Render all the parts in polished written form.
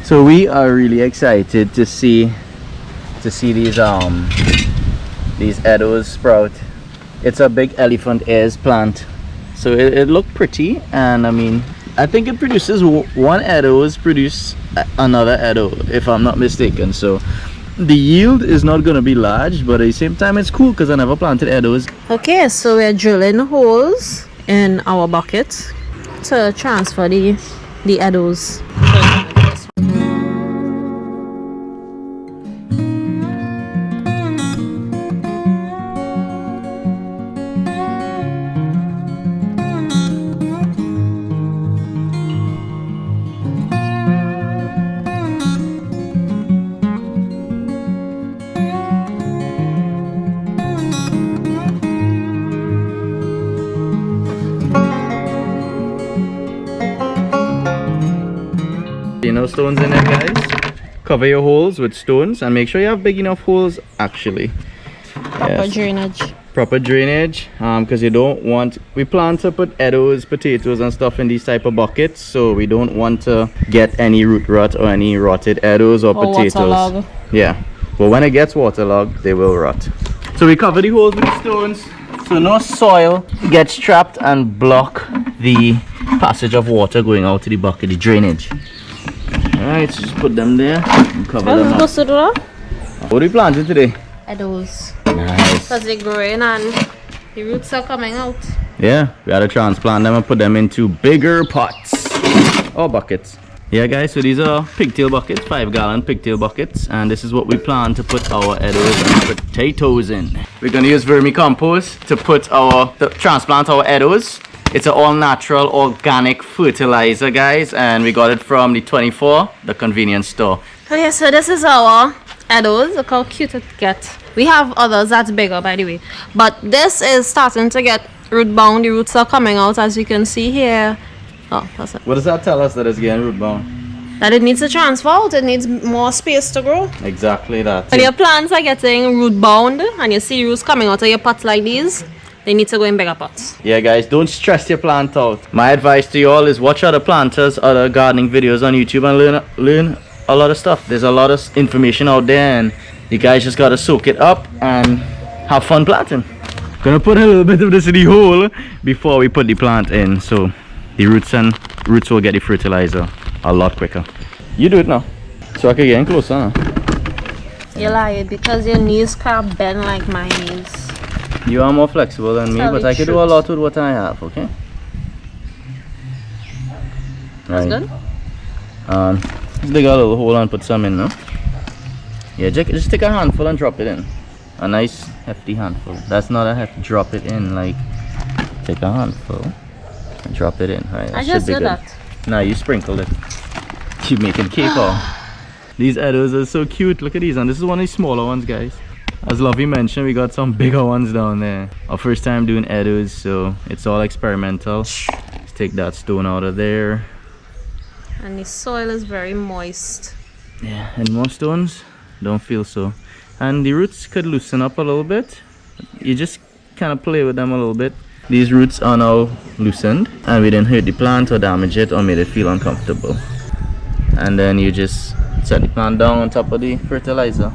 So we are really excited to see these Eddoes sprout. It's a big elephant ears plant, so it looked pretty, and I mean, I think it produces one Eddoes produce another Eddoe, if I'm not mistaken. So the yield is not going to be large, but at the same time it's cool because I never planted Eddoes. Okay, so we're drilling holes in our bucket to transfer the Eddoes. No stones in it, guys. Cover your holes with stones and make sure you have big enough holes actually. Proper drainage. Proper drainage, because you don't want, we plan to put Eddoes, potatoes and stuff in these type of buckets, so we don't want to get any root rot or any rotted Eddoes or potatoes. Waterlog. Yeah, but when it gets waterlogged they will rot. So we cover the holes with stones so no soil gets trapped and block the passage of water going out to the bucket, the drainage. Alright, so just put them there and cover them up. What are we planting today? Eddoes. Nice. Because they're growing and the roots are coming out. Yeah, we had to transplant them and put them into bigger pots or buckets. Yeah guys, so these are pigtail buckets, 5-gallon pigtail buckets, and this is what we plan to put our Eddoes and potatoes in. We're going to use vermicompost to transplant our Eddoes. It's an all-natural organic fertilizer, guys, and we got it from the 24, the convenience store. Okay, so this is our Eddoes. Look how cute it gets. We have others that's bigger, by the way, but this is starting to get root bound. The roots are coming out, as you can see here. Oh, that's it. What does that tell us that it's getting root bound? That it needs to transfer out. It needs more space to grow. Exactly that. When your plants are getting root bound and you see roots coming out of your pots like these, they need to go in bigger pots. Yeah guys, don't stress your plant out. My advice to you all is watch other planters, other gardening videos on YouTube and learn a lot of stuff. There's a lot of information out there and you guys just gotta soak it up and have fun planting. Gonna put a little bit of this in the hole before we put the plant in, so the roots will get the fertilizer a lot quicker. You do it now, so I can get in closer now. You lie, because your knees can't bend like my knees. You are more flexible than me, but I can do a lot with what I have, okay? That's good. Let's dig a little hole and put some in now. Yeah, just take a handful and drop it in. A nice hefty handful. That's not a hefty, drop it in, like, take a handful and drop it in. Right, I just did that. Now you sprinkle it. You're making cake off. These Eddoes are so cute, look at these, and this is one of the smaller ones, guys. As lOVIE mentioned, we got some bigger ones down there. Our first time doing Eddoes, so it's all experimental. Let's take that stone out of there. And the soil is very moist. Yeah, and more stones? Don't feel so. And the roots could loosen up a little bit. You just kind of play with them a little bit. These roots are now loosened, and we didn't hurt the plant or damage it or made it feel uncomfortable. And then you just set the plant down on top of the fertilizer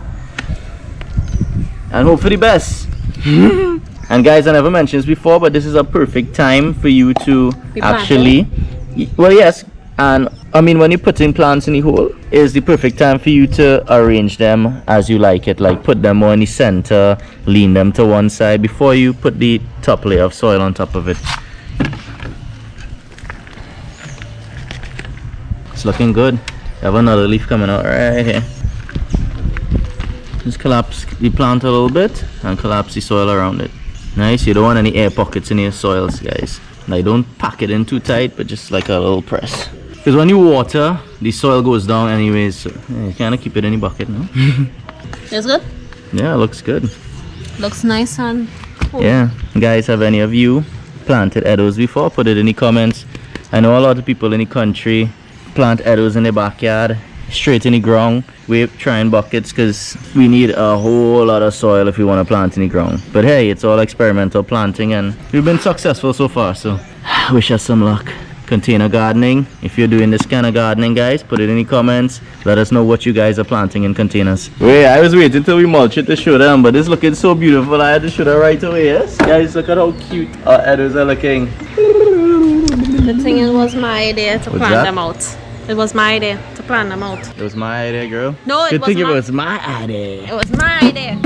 and hope for the best. And guys, I never mentioned this before, but this is a perfect time for you to actually, well, yes, and I mean, when you're putting plants in the hole, is the perfect time for you to arrange them as you like it, like put them more in the center, lean them to one side before you put the top layer of soil on top of it. It's looking good. We have another leaf coming out right here. Just collapse the plant a little bit and collapse the soil around it. Nice. You don't want any air pockets in your soils, guys. Like, don't pack it in too tight, but just like a little press. Because when you water, the soil goes down anyways, so yeah, you kind of keep it in the bucket, no? It's good? Yeah, it looks good. Looks nice and cool. Yeah. Guys, have any of you planted Eddoes before? Put it in the comments. I know a lot of people in the country plant Eddoes in their backyard, straight in the ground. We're trying buckets because we need a whole lot of soil if we want to plant in the ground. But hey, it's all experimental planting and we've been successful so far, so wish us some luck. container gardening. If you're doing this kind of gardening, guys, put it in the comments. Let us know what you guys are planting in containers. Wait, I was waiting till we mulch it to show them, but it's looking so beautiful. I had to show them right away. Yes, guys, look at how cute our Eddoes are looking. The thing is, it was my idea to plant them out. It was my idea to plant them out. It was my idea, girl. No, it Good was thing it was my idea. It was my idea.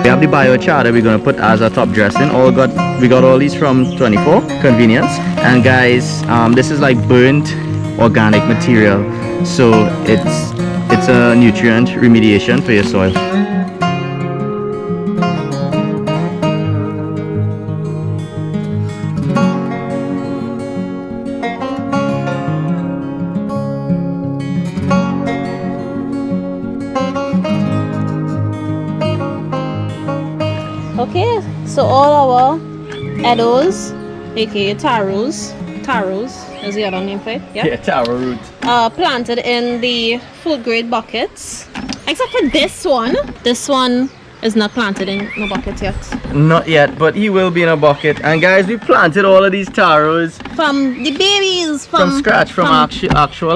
We have the biochar we're gonna put as a top dressing. We got all these from 24 convenience. And guys, this is like burnt organic material, so it's a nutrient remediation for your soil. Okay, so all our Eddoes, aka taros is the other name for it, Yeah, taro root. Planted in the food grade buckets, except for this one. This one is not planted in no bucket yet. Not yet, but he will be in a bucket. And guys, we planted all of these taros From the babies, from scratch, from actual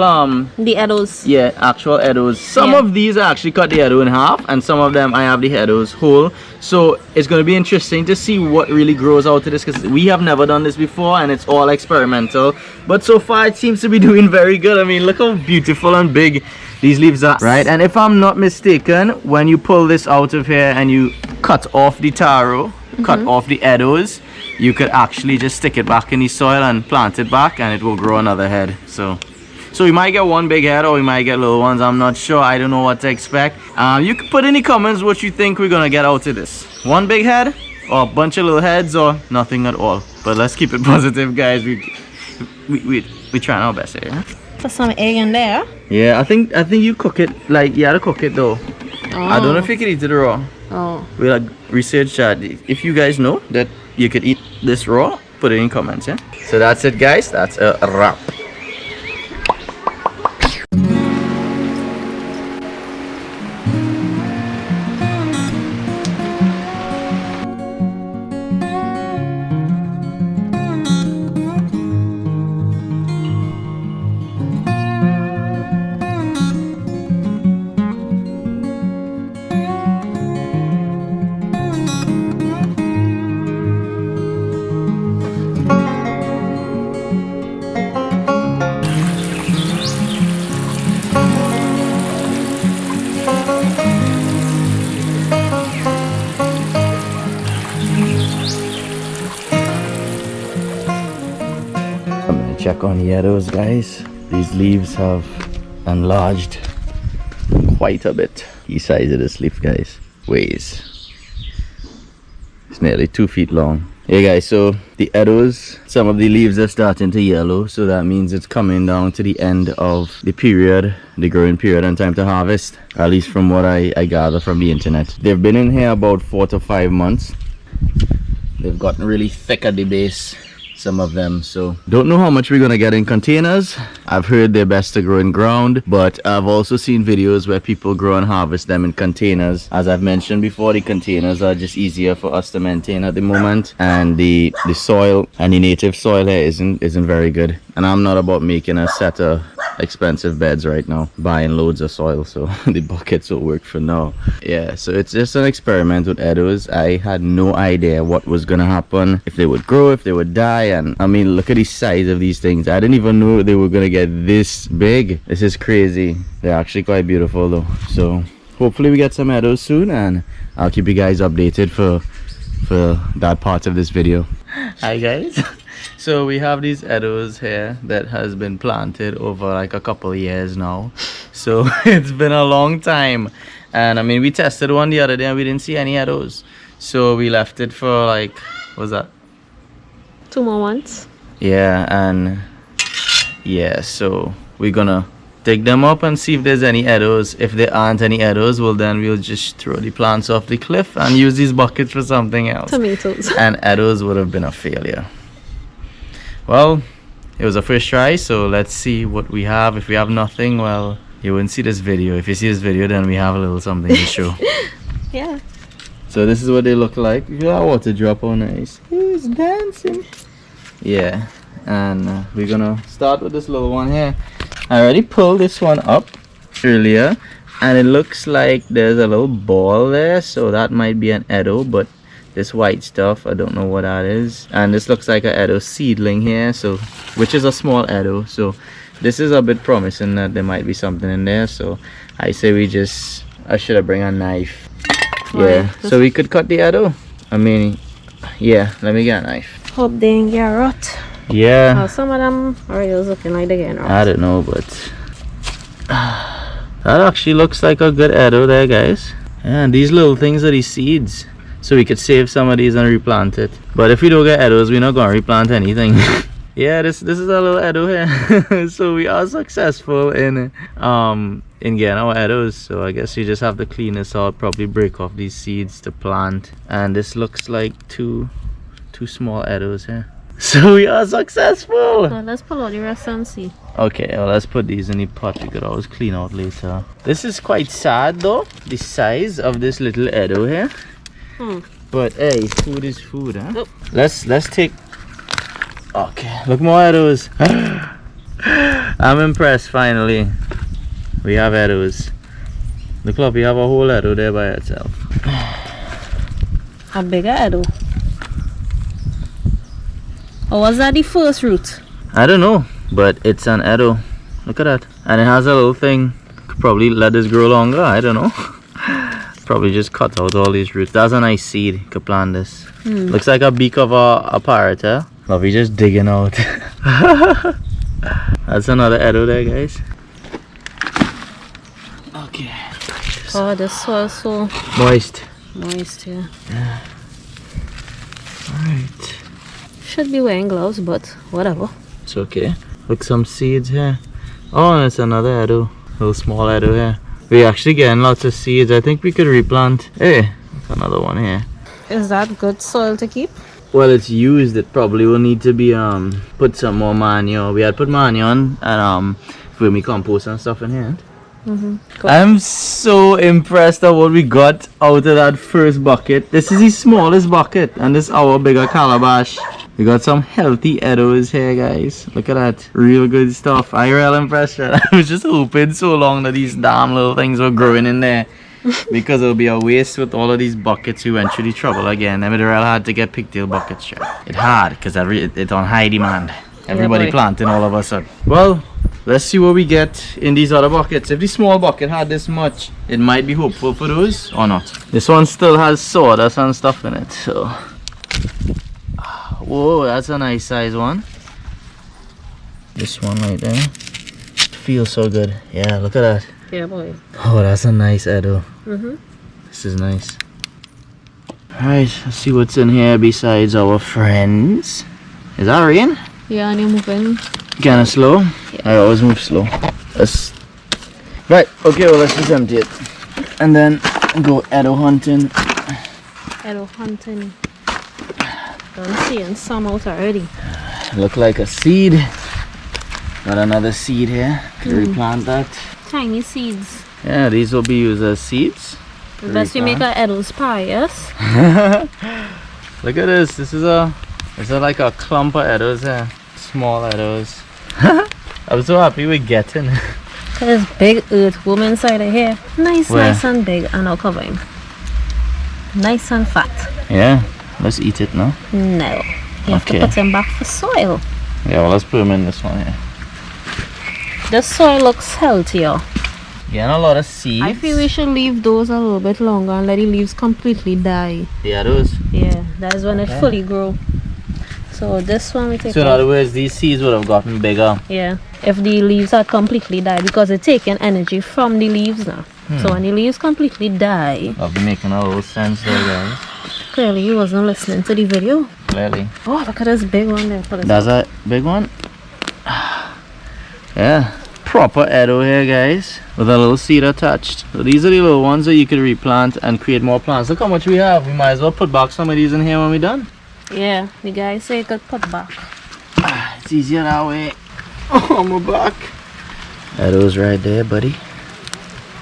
the Eddoes. yeah, actual Eddoes. Some of these I actually cut the Eddo in half, and some of them I have the Eddoes whole. So it's going to be interesting to see what really grows out of this, because we have never done this before and it's all experimental. But so far it seems to be doing very good. I mean, look how beautiful and big these leaves are, right? And if I'm not mistaken, when you pull this out of here and you cut off the taro, cut off the Eddoes, you could actually just stick it back in the soil and plant it back, and it will grow another head. So we might get one big head, or we might get little ones. I'm not sure. I don't know what to expect. You can put in the comments what you think we're gonna get out of this. One big head, or a bunch of little heads, or nothing at all. But let's keep it positive, guys. We trying our best here. Put some egg in there. Yeah, I think you cook it, like, you gotta cook it though. I don't know if you can eat it raw. Oh. We'll research that. If you guys know that you could eat this raw, put it in comments, yeah? So that's it, guys. That's a wrap. Check on the Eddoes, guys. These leaves have enlarged quite a bit. The size of this leaf, guys, weighs, it's nearly 2 feet long. Yeah, guys, so the Eddoes, some of the leaves are starting to yellow, so that means it's coming down to the end of the period, the growing period, and time to harvest, at least from what I gather from the internet. They've been in here about 4 to 5 months. They've gotten really thick at the base, some of them, so don't know how much we're gonna get in containers. I've heard they're best to grow in ground, but I've also seen videos where people grow and harvest them in containers. As I've mentioned before, the containers are just easier for us to maintain at the moment, and the soil and the native soil here isn't very good. And I'm not about making a set of expensive beds right now, buying loads of soil, so the buckets will work for now. Yeah, so it's just an experiment with Eddoes. I had no idea what was gonna happen, if they would grow, if they would die. And I mean, look at the size of these things. I didn't even know they were gonna get this big. This is crazy. They're actually quite beautiful though, so hopefully we get some Eddoes soon, and I'll keep you guys updated for that part of this video. Hi guys. So we have these Eddoes here that has been planted over like a couple of years now, so it's been a long time. And I mean, we tested one the other day and we didn't see any Eddoes, so we left it for like, what was that, 2 more months? Yeah, and yeah, so we're gonna dig them up and see if there's any Eddoes. If there aren't any Eddoes, well then we'll just throw the plants off the cliff and use these buckets for something else. Tomatoes. And Eddoes would have been a failure. Well, it was a first try, so let's see what we have. If we have nothing, well, You wouldn't see this video. If you see this video, then we have a little something to show. Yeah. So this is what they look like. Look at that water drop, how nice. He's dancing. Yeah, and we're gonna start with this little one here. I already pulled this one up earlier, and it looks like there's a little ball there, so that might be an Eddo, but this white stuff, I don't know what that is. And this looks like an Eddo seedling here, so which is a small Eddo. So this is a bit promising that there might be something in there. So I say I should have bring a knife. Yeah, so we could cut the Eddo. I mean, yeah, let me get a knife. Hope they ain't get rot. Yeah. Some of them are just looking like they getting rot. I don't know, but that actually looks like a good Eddo there, guys. Yeah, and these little things are these seeds. So we could save some of these and replant it. But if we don't get Eddos, we're not gonna replant anything. Yeah, this is a little Eddo here. So we are successful in getting our Eddos. So I guess you just have to clean this out, probably break off these seeds to plant. And this looks like two small Eddos here. So we are successful. So let's pull out the rest and see. Okay, well, let's put these in the pot. We could always clean out later. This is quite sad though, the size of this little Eddo here. But hey, food is food, huh? Nope. Let's take. Okay, look more Eddos. I'm impressed. Finally, we have Eddos. Look, we have a whole Eddo there by itself. A bigger Eddo. Or was that the first root? I don't know, but it's an Eddo. Look at that, and it has a little thing. Could probably let this grow longer. I don't know. Probably just cut out all these roots. That's a nice seed. You could plant this. Looks like a beak of a parrot, huh? Love, you just digging out. That's another Eddo there, guys. Okay. Oh, this soil so Moist. moist, yeah. Alright. Should be wearing gloves, but whatever. It's okay. Look, some seeds here. Oh, and it's another Eddo. Little small Eddo here. We're actually getting lots of seeds. I think we could replant. Hey, another one here. Is that good soil to keep? Well, it's used. It probably will need to be put some more manure. We had put manure and vermicompost and stuff in here. I'm so impressed at what we got out of that first bucket. This is the smallest bucket, and this is our bigger calabash. We got some healthy Eddos here, guys. Look at that. Real good stuff. I real impressed. I was just hoping so long that these damn little things were growing in there. Because it'll be a waste with all of these buckets. We went through the trouble again. I mean, it real hard to get pigtail buckets. It hard because it's on high demand. Everybody planting all of a sudden. Well, let's see what we get in these other buckets. If the small bucket had this much, it might be hopeful for those or not. This one still has sawdust and stuff in it. So, whoa, that's a nice size one. This one right there. Feels so good. Yeah, look at that. Yeah, boy. Oh, that's a nice Eddo. This is nice. Alright, let's see what's in here besides our friends. Is that rain? Yeah, and you're moving. Kinda slow? Yeah. I always move slow. Right, okay, well, let's just empty it. And then go Eddo hunting. Eddo hunting. I'm seeing some out already. Look like a seed. Got another seed here. Could replant that. Tiny seeds. Yeah, these will be used as seeds. Best we make a Eddoes pie, yes? Look at this. This is like a clump of Eddos here. Small Eddos. I'm so happy we're getting. There's big earthworm inside of here. Nice and big, and I'll cover him. Nice and fat. Yeah, let's eat it now. No. You have to put him back for soil. Yeah, well, let's put him in this one here. This soil looks healthier. Getting a lot of seeds. I feel we should leave those a little bit longer and let the leaves completely die. Yeah, those. Yeah, that's when it fully grow. So this one we take. So in other words, these seeds would have gotten bigger. Yeah, if the leaves had completely died, because it's taking energy from the leaves now. So when the leaves completely die. I'll be making a little sense there, guys. Clearly you wasn't listening to the video. Clearly. Oh, look at this big one there. That's a big one. Yeah. Proper Eddo here, guys, with a little seed attached. So these are the little ones that you could replant and create more plants. Look how much we have. We might as well put back some of these in here when we're done. Yeah, the guy say you could put back. It's easier that way. Oh, my back. Eddo's right there, buddy.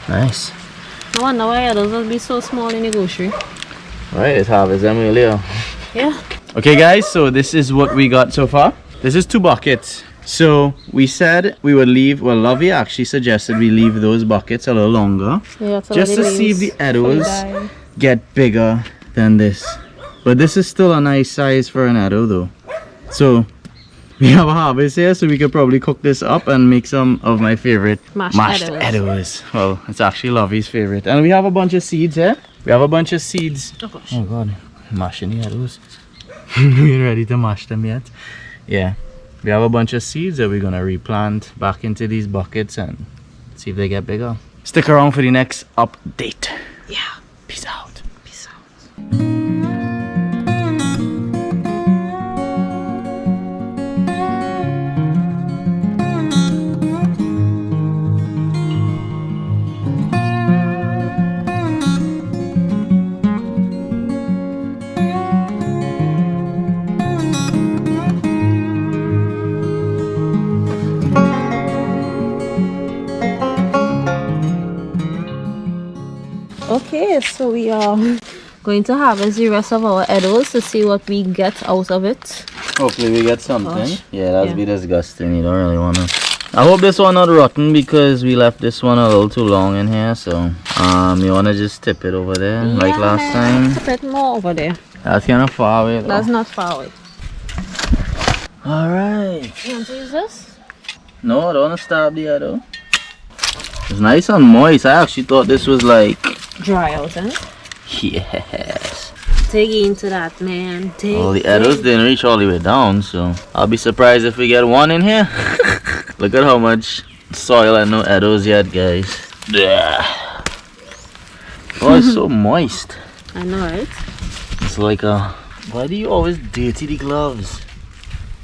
Nice. No wonder why Eddoes will be so small in the grocery. Alright, let's harvest them earlier. Yeah. Okay guys, so this is what we got so far. This is 2 buckets. So we said we would leave, well lOVIE actually suggested we leave those buckets a little longer. Yeah, so just to see if the Eddoes get bigger than this. But this is still a nice size for an Eddo though. So we have a harvest here, so we could probably cook this up and make some of my favorite mashed Eddoes. Well, it's actually lOVIE's favorite. And we have a bunch of seeds here. We have a bunch of seeds. Oh gosh. Oh god, mashing the Eddoes. We ain't ready to mash them yet. Yeah. We have a bunch of seeds that we're gonna replant back into these buckets and see if they get bigger. Stick around for the next update. Yeah. Peace out. Peace out. Okay, so we are going to harvest the rest of our Eddoes to see what we get out of it. Hopefully we get something. Gosh. Yeah, that'd be disgusting. You don't really wanna. I hope this one not rotten because we left this one a little too long in here. So you wanna just tip it over there like last time? Tip it more over there. That's kind of far away though. That's not far away. Alright. You want to use this? No, I don't wanna stab the Eddo. It's nice and moist. I actually thought this was like Dry out, eh? yes. Dig into that, man. Well, the Eddoes didn't reach all the way down, so I'll be surprised if we get one in here. Look at how much soil and no Eddoes yet, guys. Oh, it's so moist. I know, right? It's like a... Why do you always dirty the gloves?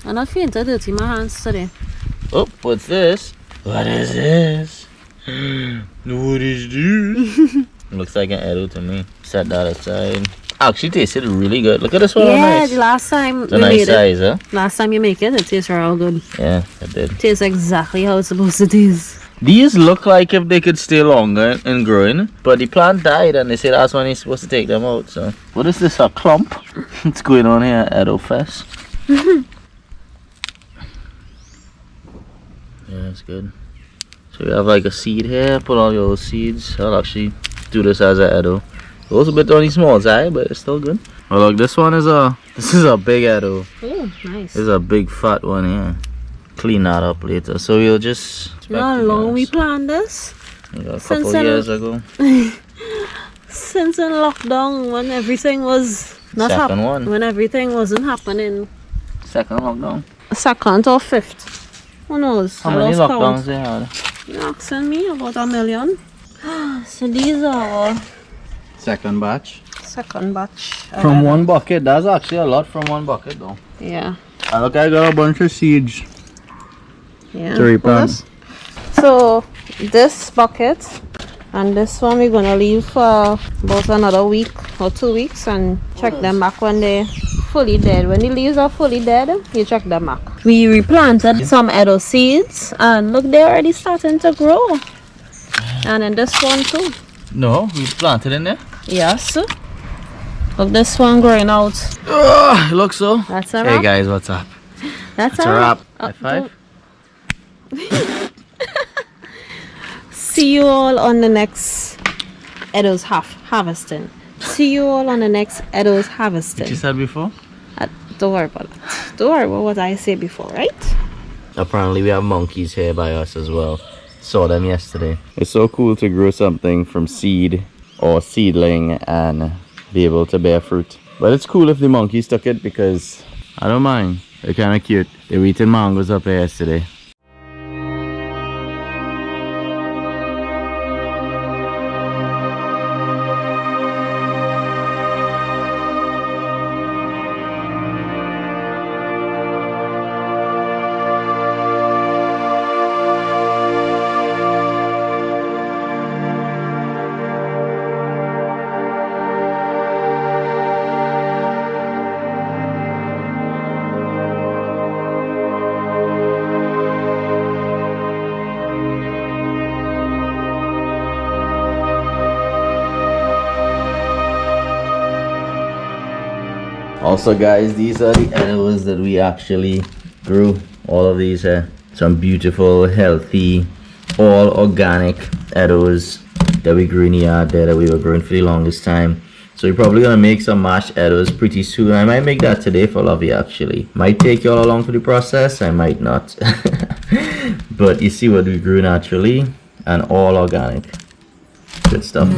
I'm not feeling to dirty my hands today. Oh, what's this? What is this? What is this? Looks like an Eddo to me. Set that aside. Actually tasted really good. Look at this one. Yeah, Nice. the last time It's a nice size, huh? Last time you make it, it tastes real good. Yeah, it did. Tastes exactly how it's supposed to taste. These look like if they could stay longer and growing, but the plant died and they say that's when you're supposed to take them out. So, what is this? A clump? What's going on here at Eddo Fest? Yeah, that's good. So you have like a seed here. Put all your seeds. I'll actually do this as an Eddo. It was a bit on the small side, but it's still good. Oh look, this is a big Eddo. Oh, nice. This is a big fat one here. Clean that up later. So we'll just. You know how long we planned this? A couple years ago. Since in lockdown, when everything was not happening, when everything wasn't happening. Second lockdown. Second or fifth? Who knows? How many lockdowns they had? You're asking me about 1 million. So these are our second batch. Second batch. From one bucket. That's actually a lot from one bucket though. Yeah. And look, I got a bunch of seeds. Yeah. To replant. So this bucket and this one we're gonna leave for about another week or 2 weeks and check them back when they're fully dead. When the leaves are fully dead, you check them back. We replanted some Eddo seeds and look, they're already starting to grow. And then this one too. No, we planted in there? Yes. Look, this one growing out. It looks so. That's a wrap. Hey guys, what's up? That's a wrap. High five. See you all on the next Eddoes harvesting. See you all on the next Eddoes harvesting. What you said before? Don't worry about that. Don't worry about what I said before, right? Apparently we have monkeys here by us as well. Saw them yesterday. It's so cool to grow something from seed or seedling and be able to bear fruit. But it's cool if the monkeys took it because I don't mind. They're kind of cute. They were eating mangoes up here yesterday. Also guys, these are the Eddoes that we actually grew. All of these are some beautiful, healthy, all organic Eddoes that we grew in the yard there that we were growing for the longest time. So we're probably gonna make some mashed Eddoes pretty soon. I might make that today for lOVIE actually. Might take you all along for the process, I might not. But you see what we grew naturally and all organic. Good stuff.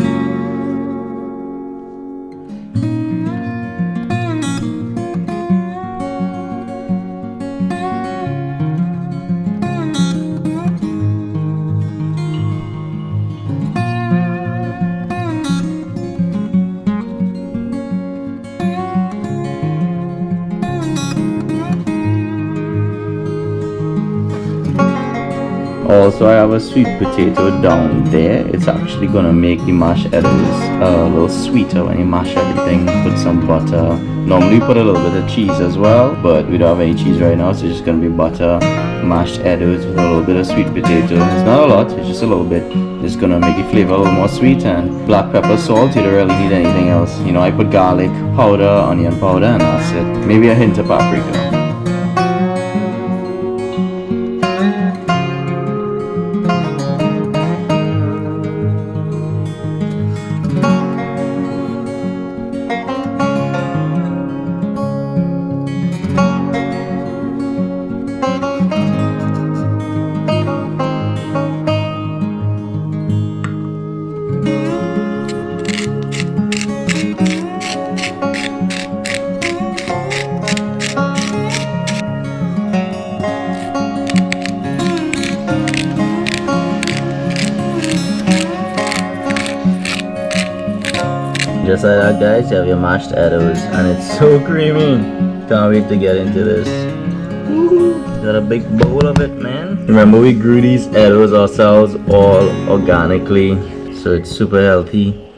Also, I have a sweet potato down there. It's actually gonna make the mashed Eddoes a little sweeter when you mash everything. Put some butter. Normally put a little bit of cheese as well, but we don't have any cheese right now, so it's just gonna be butter, mashed Eddoes with a little bit of sweet potato. It's not a lot, it's just a little bit. It's gonna make the flavor a little more sweet, and black pepper, salt. You don't really need anything else. You know, I put garlic powder, onion powder, and that's it. Maybe a hint of paprika. Just like that guys, you have your mashed Eddoes and it's so creamy. Can't wait to get into this. Got a big bowl of it, man. Remember we grew these Eddoes ourselves all organically, so it's super healthy.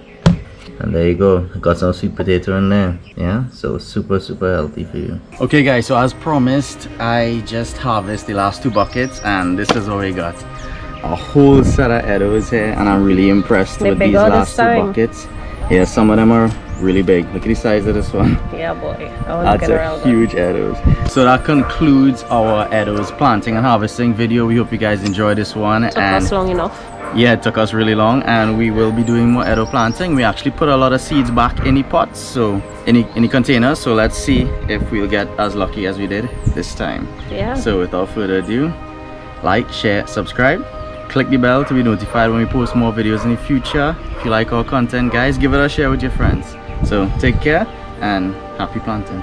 And there you go, got some sweet potato in there. Yeah, so super healthy for you. Okay guys, so as promised, I just harvested the last 2 buckets and this is what we got. A whole set of Eddoes here, and I'm really impressed with these last 2 buckets. Yeah, some of them are really big. Look at the size of this one. Yeah, boy. That's a huge Eddoes. So that concludes our Eddoes planting and harvesting video. We hope you guys enjoyed this one. Took us long enough. Yeah, it took us really long, and we will be doing more Eddoe planting. We actually put a lot of seeds back in the pots, so in the containers. So let's see if we'll get as lucky as we did this time. Yeah. So without further ado, like, share, subscribe. Click the bell to be notified when we post more videos in the future. If you like our content guys, give it a share with your friends. So take care and happy planting.